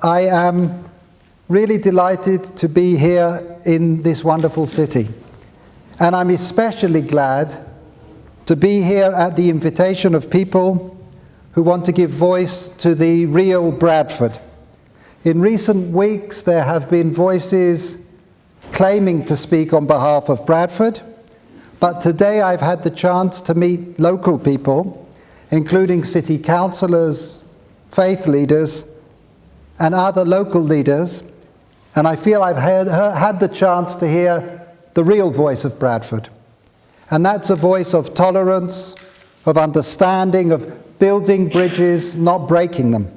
I am really delighted to be here in this wonderful city. And I'm especially glad to be here at the invitation of people who want to give voice to the real Bradford. In recent weeks, there have been voices claiming to speak on behalf of Bradford, but today I've had the chance to meet local people, including city councillors, faith leaders, and other local leaders, and I feel I've had the chance to hear the real voice of Bradford. And that's a voice of tolerance, of understanding, of building bridges, not breaking them.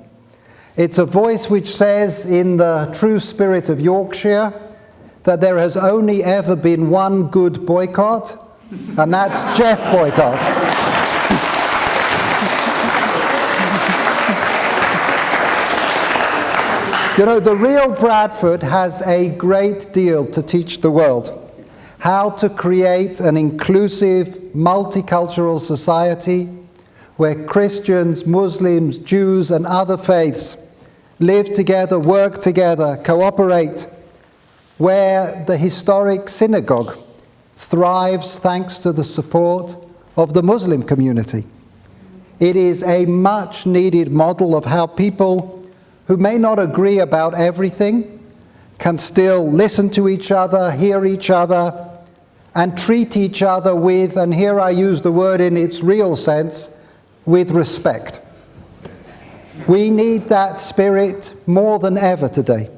It's a voice which says, in the true spirit of Yorkshire, that there has only ever been one good boycott, and that's Jeff Boycott. You know, the real Bradford has a great deal to teach the world. How to create an inclusive, multicultural society where Christians, Muslims, Jews and other faiths live together, work together, cooperate, where the historic synagogue thrives thanks to the support of the Muslim community. It is a much needed model of how people who may not agree about everything can still listen to each other, hear each other, and treat each other with, and here I use the word in its real sense, with respect. We need that spirit more than ever today,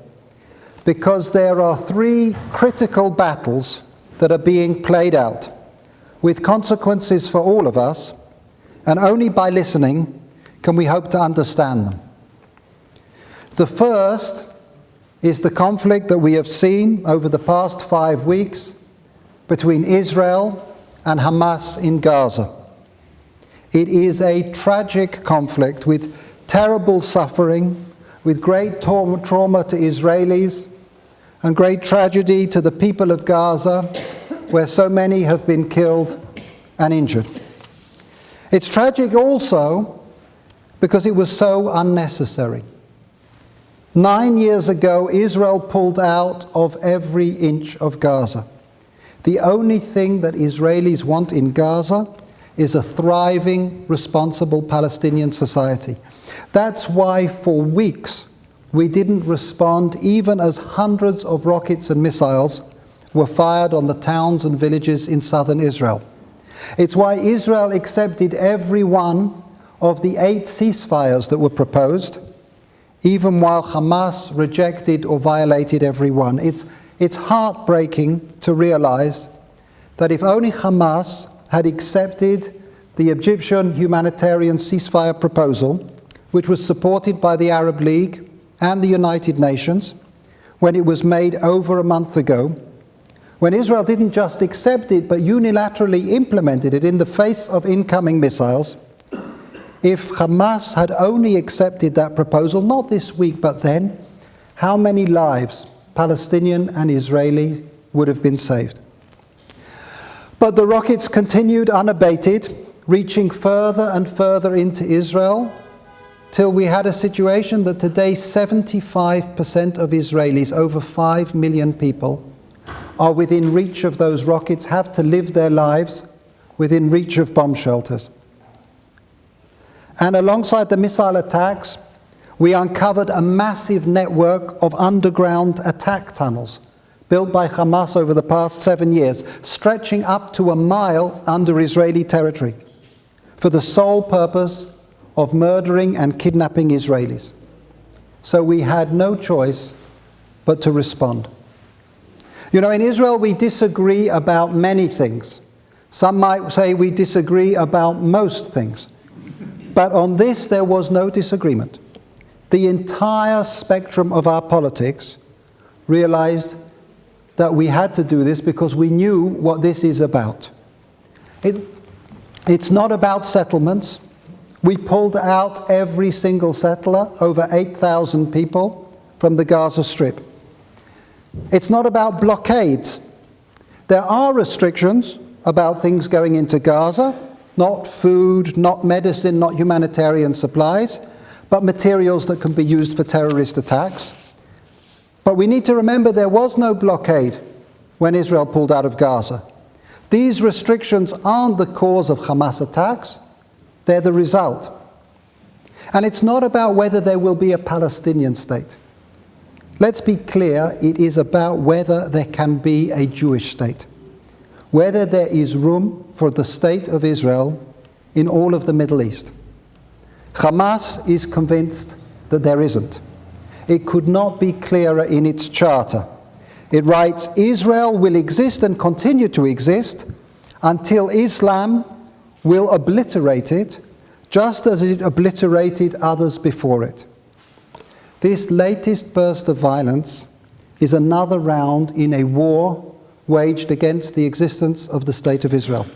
because there are three critical battles that are being played out, with consequences for all of us, and only by listening can we hope to understand them. The first is the conflict that we have seen over the past 5 weeks between Israel and Hamas in Gaza. It is a tragic conflict with terrible suffering, with great trauma to Israelis, and great tragedy to the people of Gaza, where so many have been killed and injured. It's tragic also because it was so unnecessary. 9 years ago, Israel pulled out of every inch of Gaza. The only thing that Israelis want in Gaza is a thriving, responsible Palestinian society. That's why for weeks we didn't respond, even as hundreds of rockets and missiles were fired on the towns and villages in southern Israel. It's why Israel accepted every one of the 8 ceasefires that were proposed, even while Hamas rejected or violated every one. It's heartbreaking to realize that if only Hamas had accepted the Egyptian humanitarian ceasefire proposal, which was supported by the Arab League and the United Nations, when it was made over a month ago, when Israel didn't just accept it, but unilaterally implemented it in the face of incoming missiles, if Hamas had only accepted that proposal, not this week, but then, how many lives, Palestinian and Israeli, would have been saved? But the rockets continued unabated, reaching further and further into Israel, till we had a situation that today 75% of Israelis, over 5 million people, are within reach of those rockets, have to live their lives within reach of bomb shelters. And alongside the missile attacks, we uncovered a massive network of underground attack tunnels built by Hamas over the past 7 years, stretching up to a mile under Israeli territory, for the sole purpose of murdering and kidnapping Israelis. So we had no choice but to respond. You know, in Israel we disagree about many things. Some might say we disagree about most things. But on this, there was no disagreement. The entire spectrum of our politics realized that we had to do this because we knew what this is about. It's not about settlements. We pulled out every single settler, over 8,000 people, from the Gaza Strip. It's not about blockades. There are restrictions about things going into Gaza, not food, not medicine, not humanitarian supplies, but materials that can be used for terrorist attacks. But we need to remember there was no blockade when Israel pulled out of Gaza. These restrictions aren't the cause of Hamas attacks, they're the result. And it's not about whether there will be a Palestinian state. Let's be clear, it is about whether there can be a Jewish state, whether there is room for the state of Israel in all of the Middle East. Hamas is convinced that there isn't. It could not be clearer in its charter. It writes, Israel will exist and continue to exist until Islam will obliterate it, just as it obliterated others before it. This latest burst of violence is another round in a war waged against the existence of the State of Israel.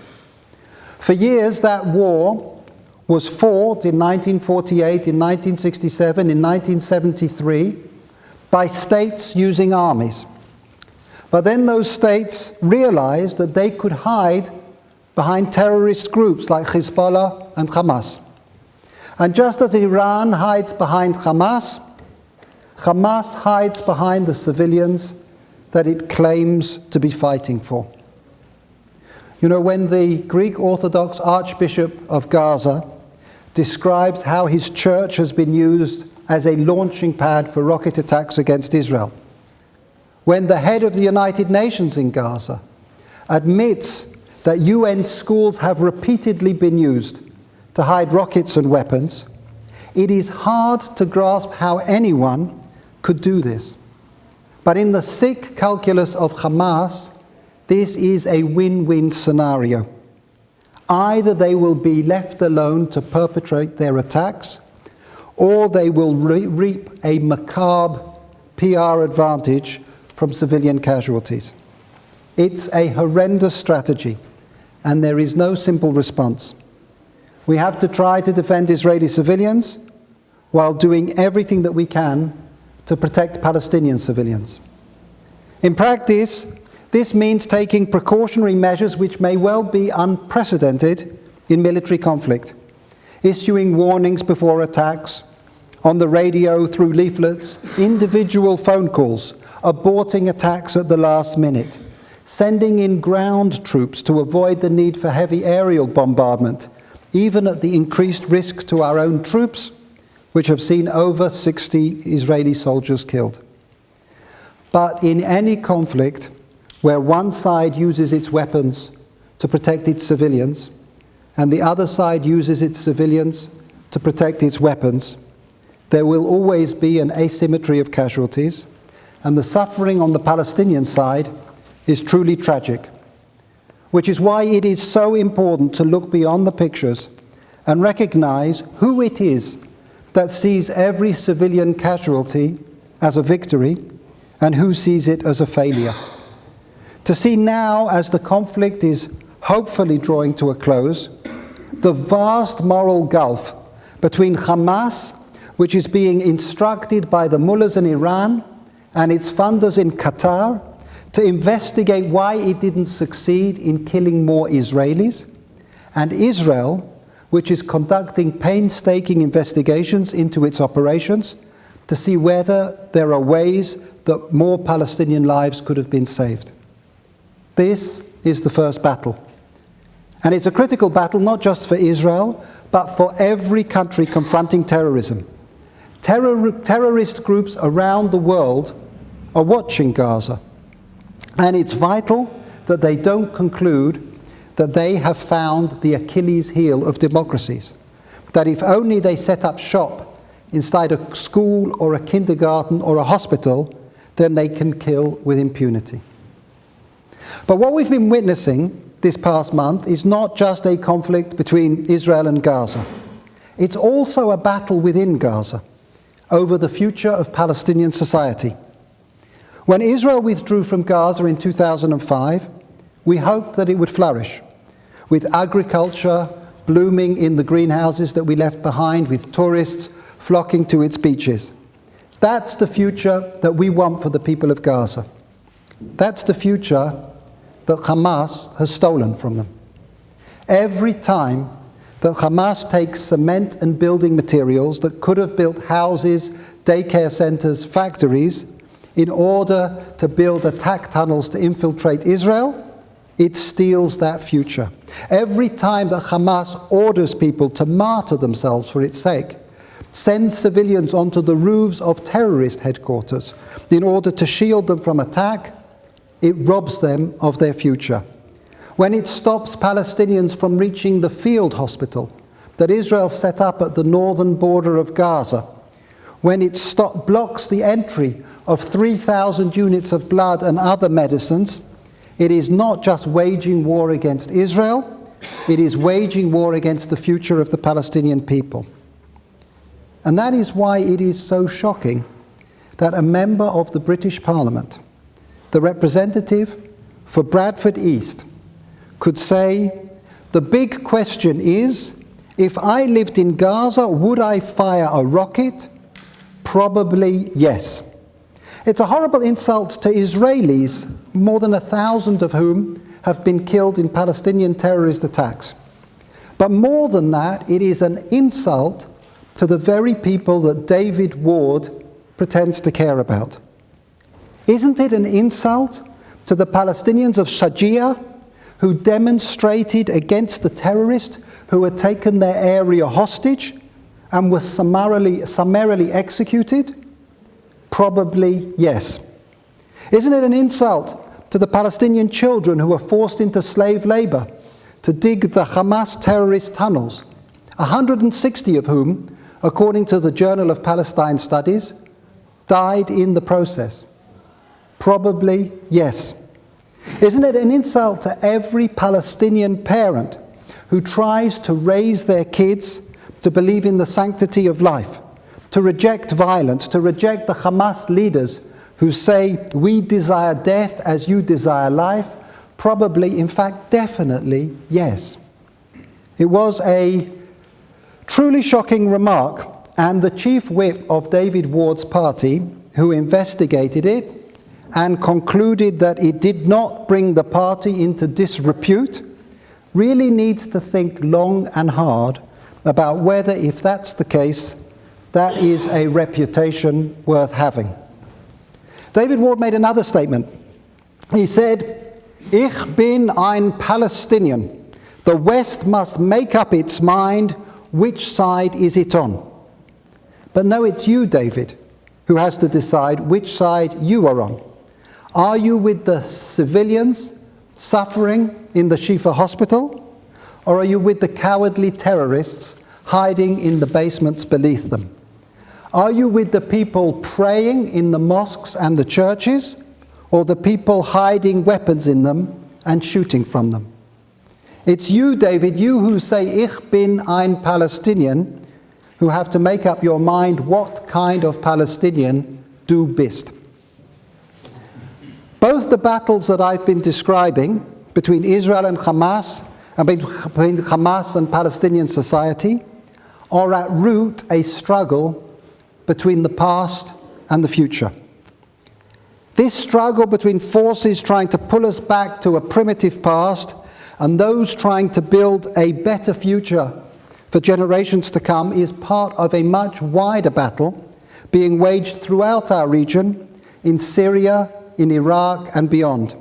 For years, that war was fought in 1948, in 1967, in 1973 by states using armies. But then those states realized that they could hide behind terrorist groups like Hezbollah and Hamas. And just as Iran hides behind Hamas, Hamas hides behind the civilians that it claims to be fighting for. You know, when the Greek Orthodox Archbishop of Gaza describes how his church has been used as a launching pad for rocket attacks against Israel, when the head of the United Nations in Gaza admits that UN schools have repeatedly been used to hide rockets and weapons, it is hard to grasp how anyone could do this. But in the sick calculus of Hamas, this is a win-win scenario. Either they will be left alone to perpetrate their attacks, or they will reap a macabre PR advantage from civilian casualties. It's a horrendous strategy, and there is no simple response. We have to try to defend Israeli civilians while doing everything that we can to protect Palestinian civilians. In practice, this means taking precautionary measures which may well be unprecedented in military conflict, issuing warnings before attacks, on the radio, through leaflets, individual phone calls, aborting attacks at the last minute, sending in ground troops to avoid the need for heavy aerial bombardment, even at the increased risk to our own troops, which have seen over 60 Israeli soldiers killed. But in any conflict where one side uses its weapons to protect its civilians, and the other side uses its civilians to protect its weapons, there will always be an asymmetry of casualties, and the suffering on the Palestinian side is truly tragic. Which is why it is so important to look beyond the pictures and recognize who it is that sees every civilian casualty as a victory and who sees it as a failure. To see now, as the conflict is hopefully drawing to a close, the vast moral gulf between Hamas, which is being instructed by the mullahs in Iran and its funders in Qatar to investigate why it didn't succeed in killing more Israelis, and Israel, which is conducting painstaking investigations into its operations to see whether there are ways that more Palestinian lives could have been saved. This is the first battle. And it's a critical battle not just for Israel, but for every country confronting terrorism. Terrorist groups around the world are watching Gaza. And it's vital that they don't conclude that they have found the Achilles heel of democracies. That if only they set up shop inside a school or a kindergarten or a hospital, then they can kill with impunity. But what we've been witnessing this past month is not just a conflict between Israel and Gaza. It's also a battle within Gaza over the future of Palestinian society. When Israel withdrew from Gaza in 2005, we hoped that it would flourish, with agriculture blooming in the greenhouses that we left behind, with tourists flocking to its beaches. That's the future that we want for the people of Gaza. That's the future that Hamas has stolen from them. Every time that Hamas takes cement and building materials that could have built houses, daycare centers, factories, in order to build attack tunnels to infiltrate Israel, it steals that future. Every time that Hamas orders people to martyr themselves for its sake, sends civilians onto the roofs of terrorist headquarters in order to shield them from attack, it robs them of their future. When it stops Palestinians from reaching the field hospital that Israel set up at the northern border of Gaza, when it blocks the entry of 3,000 units of blood and other medicines, it is not just waging war against Israel, it is waging war against the future of the Palestinian people. And that is why it is so shocking that a member of the British Parliament, the representative for Bradford East, could say, the big question is, if I lived in Gaza, would I fire a rocket? Probably yes. It's a horrible insult to Israelis, more than 1,000 of whom have been killed in Palestinian terrorist attacks. But more than that, it is an insult to the very people that David Ward pretends to care about. Isn't it an insult to the Palestinians of Shajia, who demonstrated against the terrorists who had taken their area hostage and were summarily executed? Probably yes. Isn't it an insult to the Palestinian children who were forced into slave labor to dig the Hamas terrorist tunnels, 160 of whom, according to the Journal of Palestine Studies, died in the process? Probably yes. Isn't it an insult to every Palestinian parent who tries to raise their kids to believe in the sanctity of life, to reject violence, to reject the Hamas leaders who say, we desire death as you desire life? Probably, in fact, definitely, yes. It was a truly shocking remark, and the chief whip of David Ward's party, who investigated it and concluded that it did not bring the party into disrepute, really needs to think long and hard about whether, if that's the case, that is a reputation worth having. David Ward made another statement. He said, "Ich bin ein Palestinian. The West must make up its mind which side is it on." But no, it's you, David, who has to decide which side you are on. Are you with the civilians suffering in the Shifa hospital, or are you with the cowardly terrorists hiding in the basements beneath them? Are you with the people praying in the mosques and the churches, or the people hiding weapons in them and shooting from them? It's you, David, you who say, "Ich bin ein Palestinian," who have to make up your mind what kind of Palestinian du bist. Both the battles that I've been describing between Israel and Hamas, and between Hamas and Palestinian society, are at root a struggle between the past and the future. This struggle between forces trying to pull us back to a primitive past and those trying to build a better future for generations to come is part of a much wider battle being waged throughout our region, in Syria, in Iraq and beyond.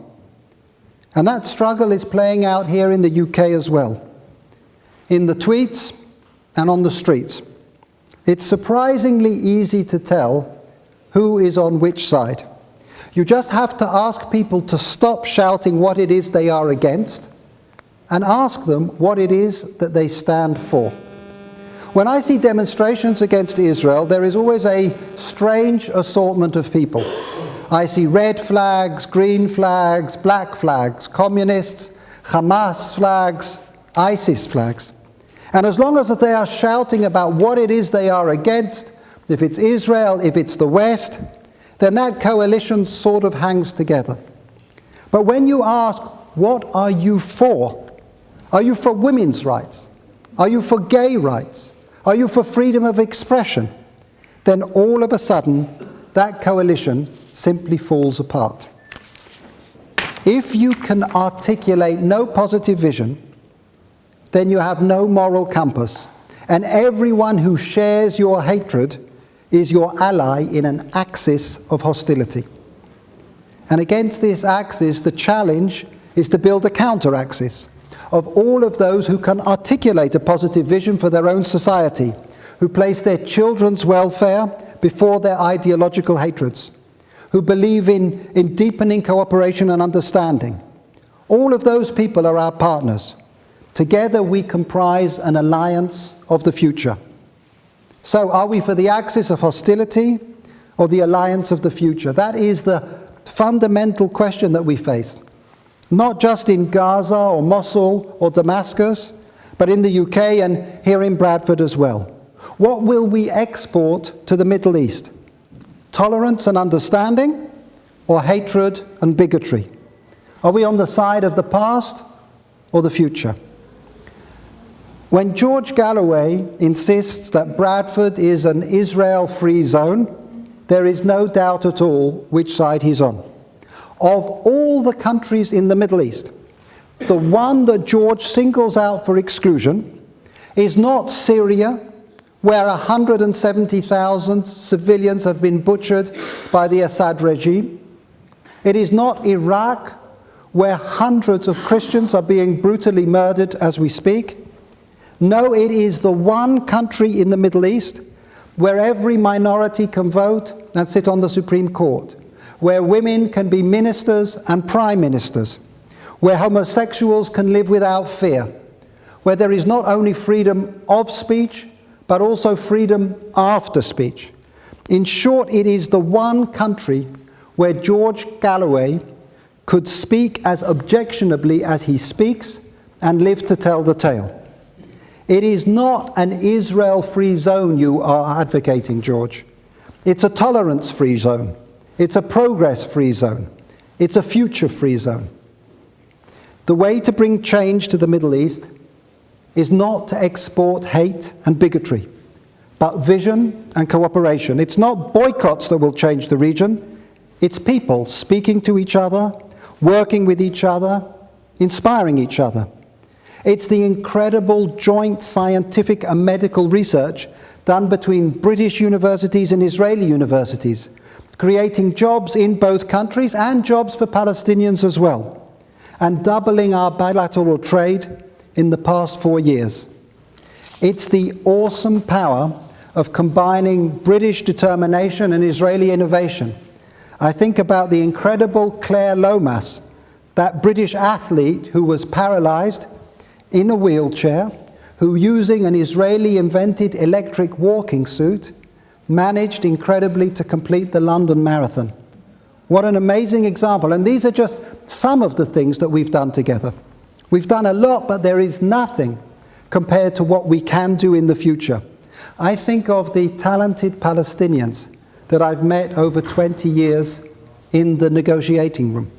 And that struggle is playing out here in the UK as well, in the tweets and on the streets. It's surprisingly easy to tell who is on which side. You just have to ask people to stop shouting what it is they are against and ask them what it is that they stand for. When I see demonstrations against Israel, there is always a strange assortment of people. I see red flags, green flags, black flags, communists, Hamas flags, ISIS flags. And as long as they are shouting about what it is they are against, if it's Israel, if it's the West, then that coalition sort of hangs together. But when you ask, what are you for? Are you for women's rights? Are you for gay rights? Are you for freedom of expression? Then all of a sudden, that coalition simply falls apart. If you can articulate no positive vision, then you have no moral compass, and everyone who shares your hatred is your ally in an axis of hostility. And against this axis, the challenge is to build a counter-axis of all of those who can articulate a positive vision for their own society, who place their children's welfare before their ideological hatreds, who believe in deepening cooperation and understanding. All of those people are our partners. Together we comprise an alliance of the future. So are we for the axis of hostility or the alliance of the future? That is the fundamental question that we face. Not just in Gaza or Mosul or Damascus, but in the UK and here in Bradford as well. What will we export to the Middle East? Tolerance and understanding, or hatred and bigotry? Are we on the side of the past or the future? When George Galloway insists that Bradford is an Israel-free zone, there is no doubt at all which side he's on. Of all the countries in the Middle East, the one that George singles out for exclusion is not Syria, where 170,000 civilians have been butchered by the Assad regime. It is not Iraq, where hundreds of Christians are being brutally murdered as we speak. No, it is the one country in the Middle East where every minority can vote and sit on the Supreme Court, where women can be ministers and prime ministers, where homosexuals can live without fear, where there is not only freedom of speech, but also freedom after speech. In short, it is the one country where George Galloway could speak as objectionably as he speaks and live to tell the tale. It is not an Israel-free zone you are advocating, George. It's a tolerance-free zone. It's a progress-free zone. It's a future-free zone. The way to bring change to the Middle East is not to export hate and bigotry, but vision and cooperation. It's not boycotts that will change the region. It's people speaking to each other, working with each other, inspiring each other. It's the incredible joint scientific and medical research done between British universities and Israeli universities, creating jobs in both countries and jobs for Palestinians as well, and doubling our bilateral trade in the past 4 years. It's the awesome power of combining British determination and Israeli innovation. I think about the incredible Claire Lomas, that British athlete who was paralyzed in a wheelchair, who using an Israeli-invented electric walking suit managed incredibly to complete the London Marathon. What an amazing example. And these are just some of the things that we've done together. We've done a lot, but there is nothing compared to what we can do in the future. I think of the talented Palestinians that I've met over 20 years in the negotiating room.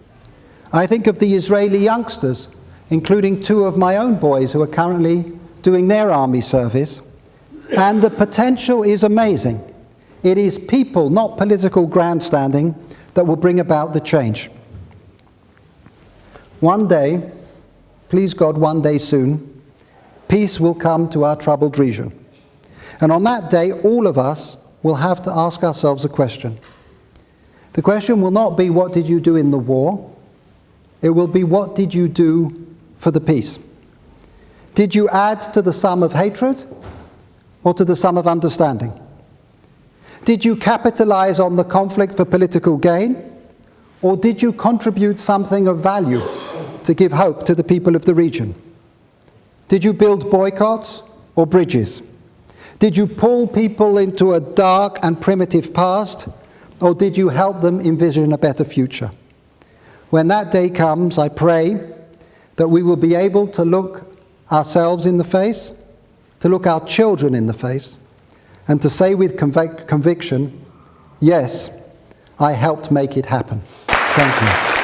I think of the Israeli youngsters, including 2 of my own boys who are currently doing their army service. And the potential is amazing. It is people, not political grandstanding, that will bring about the change. One day, please God, one day soon, peace will come to our troubled region. And on that day, all of us will have to ask ourselves a question. The question will not be, what did you do in the war? It will be, what did you do for the peace? Did you add to the sum of hatred or to the sum of understanding? Did you capitalize on the conflict for political gain, or did you contribute something of value to give hope to the people of the region? Did you build boycotts or bridges? Did you pull people into a dark and primitive past, or did you help them envision a better future? When that day comes, I pray that we will be able to look ourselves in the face, to look our children in the face, and to say with conviction, yes, I helped make it happen. Thank you.